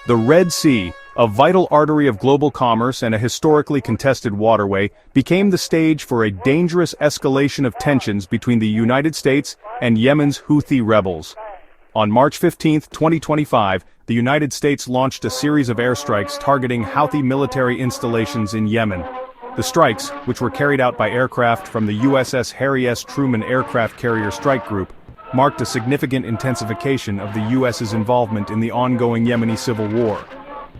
The Red Sea, a vital artery of global commerce and a historically contested waterway, became the stage for a dangerous escalation of tensions between the United States and Yemen's Houthi rebels. On March 15, 2025, the United States launched a series of airstrikes targeting Houthi military installations in Yemen. The strikes, which were carried out by aircraft from the USS Harry Truman aircraft carrier strike group, marked a significant intensification of the U.S.'s involvement in the ongoing Yemeni civil war.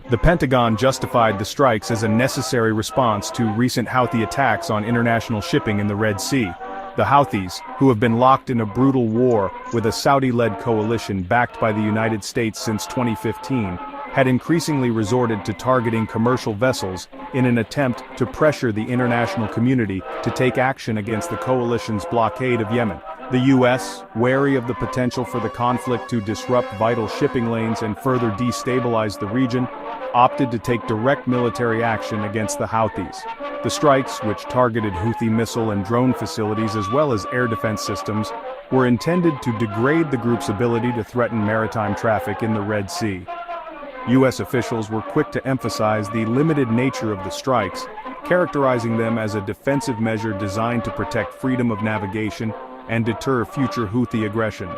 The Pentagon justified the strikes as a necessary response to recent Houthi attacks on international shipping in the Red Sea. The Houthis, who have been locked in a brutal war with a Saudi-led coalition backed by the United States since 2015, had increasingly resorted to targeting commercial vessels in an attempt to pressure the international community to take action against the coalition's blockade of Yemen. The U.S., wary of the potential for the conflict to disrupt vital shipping lanes and further destabilize the region, opted to take direct military action against the Houthis. The strikes, which targeted Houthi missile and drone facilities as well as air defense systems, were intended to degrade the group's ability to threaten maritime traffic in the Red Sea. U.S. officials were quick to emphasize the limited nature of the strikes, characterizing them as a defensive measure designed to protect freedom of navigation and deter future Houthi aggression.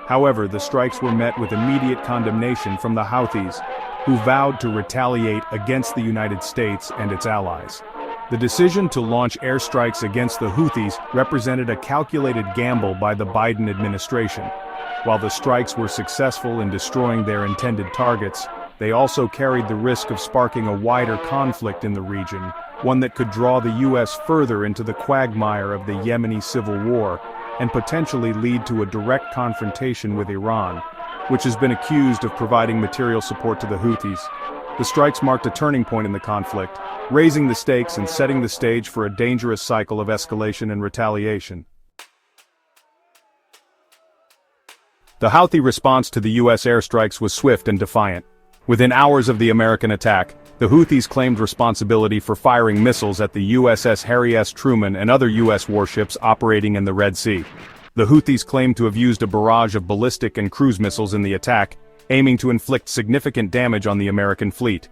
However, the strikes were met with immediate condemnation from the Houthis, who vowed to retaliate against the United States and its allies. The decision to launch airstrikes against the Houthis represented a calculated gamble by the Biden administration. While the strikes were successful in destroying their intended targets, they also carried the risk of sparking a wider conflict in the region, one that could draw the U.S. further into the quagmire of the Yemeni civil war, and potentially lead to a direct confrontation with Iran, which has been accused of providing material support to the Houthis. The strikes marked a turning point in the conflict, raising the stakes and setting the stage for a dangerous cycle of escalation and retaliation. The Houthi response to the U.S. airstrikes was swift and defiant. Within hours of the American attack, the Houthis claimed responsibility for firing missiles at the USS Harry Truman and other U.S. warships operating in the Red Sea. The Houthis claimed to have used a barrage of ballistic and cruise missiles in the attack, aiming to inflict significant damage on the American fleet.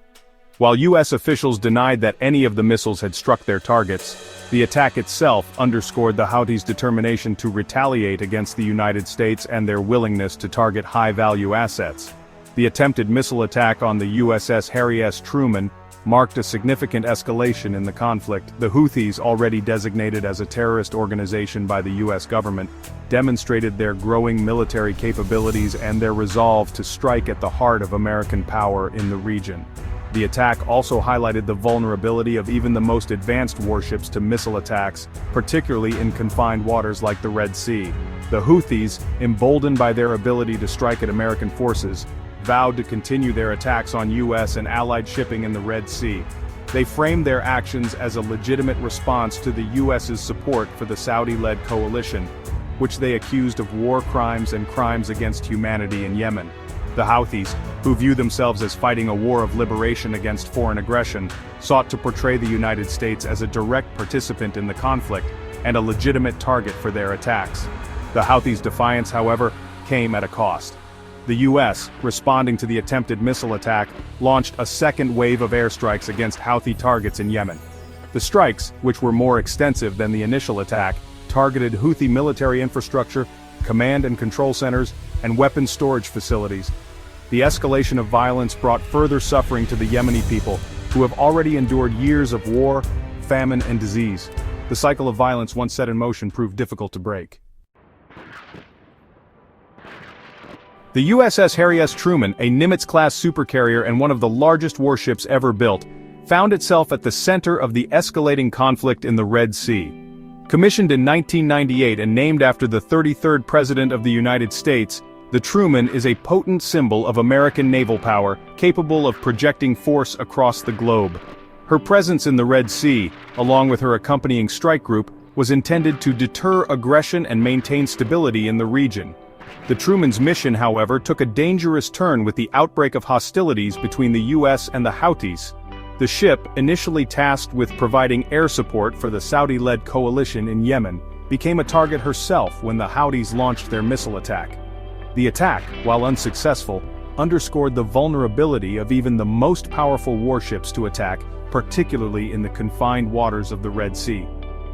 While U.S. officials denied that any of the missiles had struck their targets, the attack itself underscored the Houthis' determination to retaliate against the United States and their willingness to target high-value assets. The attempted missile attack on the USS Harry Truman marked a significant escalation in the conflict. The Houthis, already designated as a terrorist organization by the U.S. government, demonstrated their growing military capabilities and their resolve to strike at the heart of American power in the region. The attack also highlighted the vulnerability of even the most advanced warships to missile attacks, particularly in confined waters like the Red Sea. The Houthis, emboldened by their ability to strike at American forces, vowed to continue their attacks on U.S. and allied shipping in the Red Sea. They framed their actions as a legitimate response to the U.S.'s support for the Saudi-led coalition, which they accused of war crimes and crimes against humanity in Yemen. The Houthis, who view themselves as fighting a war of liberation against foreign aggression, sought to portray the United States as a direct participant in the conflict and a legitimate target for their attacks. The Houthis' defiance, however, came at a cost. The U.S., responding to the attempted missile attack, launched a second wave of airstrikes against Houthi targets in Yemen. The strikes, which were more extensive than the initial attack, targeted Houthi military infrastructure, command and control centers, and weapons storage facilities. The escalation of violence brought further suffering to the Yemeni people, who have already endured years of war, famine, and disease. The cycle of violence once set in motion proved difficult to break. The USS Harry Truman, a Nimitz-class supercarrier and one of the largest warships ever built, found itself at the center of the escalating conflict in the Red Sea. Commissioned in 1998 and named after the 33rd President of the United States, the Truman is a potent symbol of American naval power, capable of projecting force across the globe. Her presence in the Red Sea, along with her accompanying strike group, was intended to deter aggression and maintain stability in the region. The Truman's mission, however, took a dangerous turn with the outbreak of hostilities between the U.S. and the Houthis. The ship, initially tasked with providing air support for the Saudi-led coalition in Yemen, became a target herself when the Houthis launched their missile attack. The attack, while unsuccessful, underscored the vulnerability of even the most powerful warships to attack, particularly in the confined waters of the Red Sea.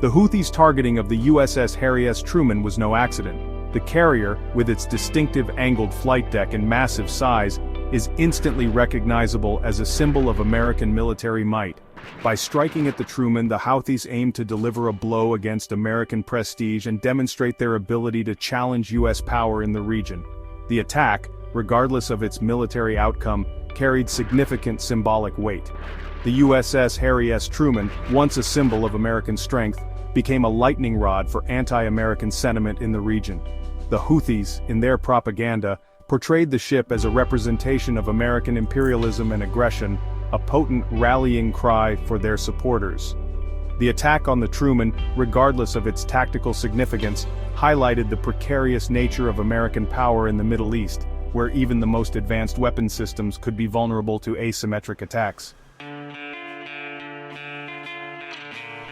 The Houthis' targeting of the USS Harry Truman was no accident. The carrier, with its distinctive angled flight deck and massive size, is instantly recognizable as a symbol of American military might. By striking at the Truman, the Houthis aimed to deliver a blow against American prestige and demonstrate their ability to challenge U.S. power in the region. The attack, regardless of its military outcome, carried significant symbolic weight. The USS Harry Truman, once a symbol of American strength, became a lightning rod for anti-American sentiment in the region. The Houthis, in their propaganda, portrayed the ship as a representation of American imperialism and aggression, a potent rallying cry for their supporters. The attack on the Truman, regardless of its tactical significance, highlighted the precarious nature of American power in the Middle East, where even the most advanced weapon systems could be vulnerable to asymmetric attacks.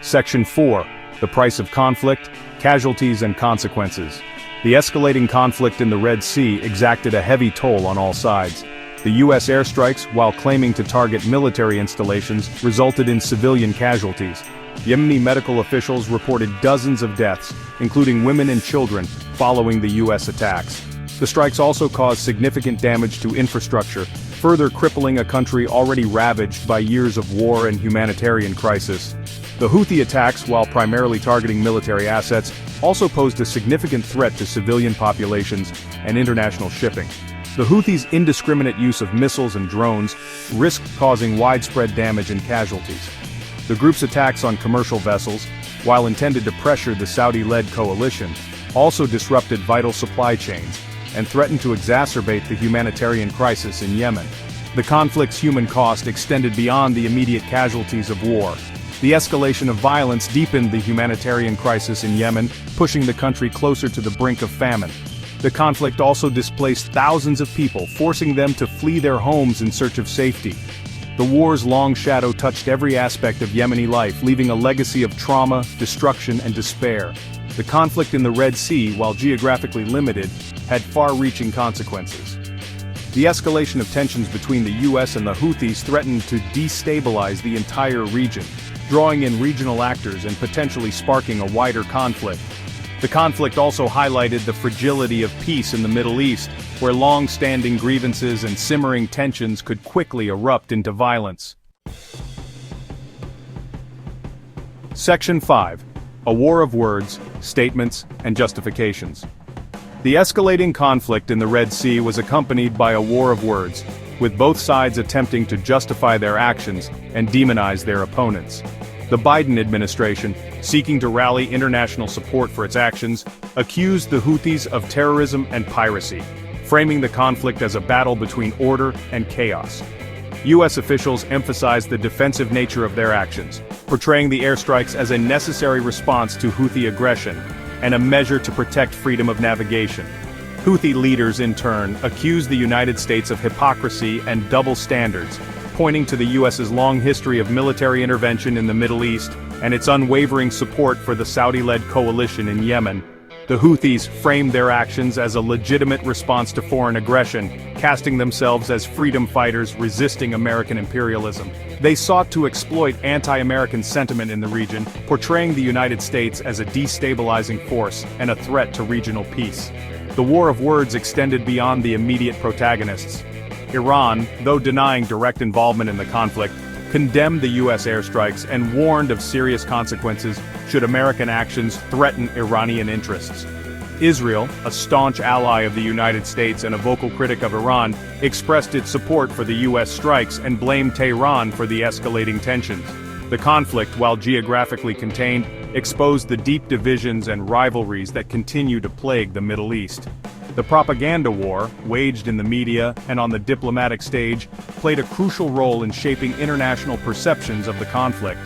Section 4. The Price of Conflict, Casualties and Consequences. The escalating conflict in the Red Sea exacted a heavy toll on all sides. The U.S. airstrikes, while claiming to target military installations, resulted in civilian casualties. Yemeni medical officials reported dozens of deaths, including women and children, following the U.S. attacks. The strikes also caused significant damage to infrastructure, further crippling a country already ravaged by years of war and humanitarian crisis. The Houthi attacks, while primarily targeting military assets, also posed a significant threat to civilian populations and international shipping. The Houthis' indiscriminate use of missiles and drones risked causing widespread damage and casualties. The group's attacks on commercial vessels, while intended to pressure the Saudi-led coalition, also disrupted vital supply chains and threatened to exacerbate the humanitarian crisis in Yemen. The conflict's human cost extended beyond the immediate casualties of war. The escalation of violence deepened the humanitarian crisis in Yemen, pushing the country closer to the brink of famine. The conflict also displaced thousands of people, forcing them to flee their homes in search of safety. The war's long shadow touched every aspect of Yemeni life, leaving a legacy of trauma, destruction, and despair. The conflict in the Red Sea, while geographically limited, had far-reaching consequences. The escalation of tensions between the U.S. and the Houthis threatened to destabilize the entire region, drawing in regional actors and potentially sparking a wider conflict. The conflict also highlighted the fragility of peace in the Middle East, where long-standing grievances and simmering tensions could quickly erupt into violence. Section 5. A War of Words, Statements, and Justifications. The escalating conflict in the Red Sea was accompanied by a war of words, with both sides attempting to justify their actions and demonize their opponents. The Biden administration, seeking to rally international support for its actions, accused the Houthis of terrorism and piracy, framing the conflict as a battle between order and chaos. U.S. officials emphasized the defensive nature of their actions, portraying the airstrikes as a necessary response to Houthi aggression and a measure to protect freedom of navigation. Houthi leaders, in turn, accused the United States of hypocrisy and double standards, pointing to the U.S.'s long history of military intervention in the Middle East and its unwavering support for the Saudi-led coalition in Yemen. The Houthis framed their actions as a legitimate response to foreign aggression, casting themselves as freedom fighters resisting American imperialism. They sought to exploit anti-American sentiment in the region, portraying the United States as a destabilizing force and a threat to regional peace. The war of words extended beyond the immediate protagonists. Iran, though denying direct involvement in the conflict, condemned the U.S. airstrikes and warned of serious consequences should American actions threaten Iranian interests. Israel, a staunch ally of the United States and a vocal critic of Iran, expressed its support for the U.S. strikes and blamed Tehran for the escalating tensions. The conflict, while geographically contained, exposed the deep divisions and rivalries that continue to plague the Middle East. The propaganda war, waged in the media and on the diplomatic stage, played a crucial role in shaping international perceptions of the conflict.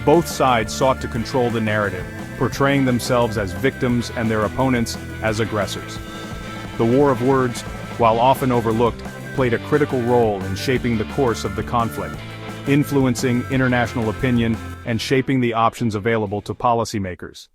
Both sides sought to control the narrative, portraying themselves as victims and their opponents as aggressors. The war of words, while often overlooked, played a critical role in shaping the course of the conflict, influencing international opinion and shaping the options available to policymakers.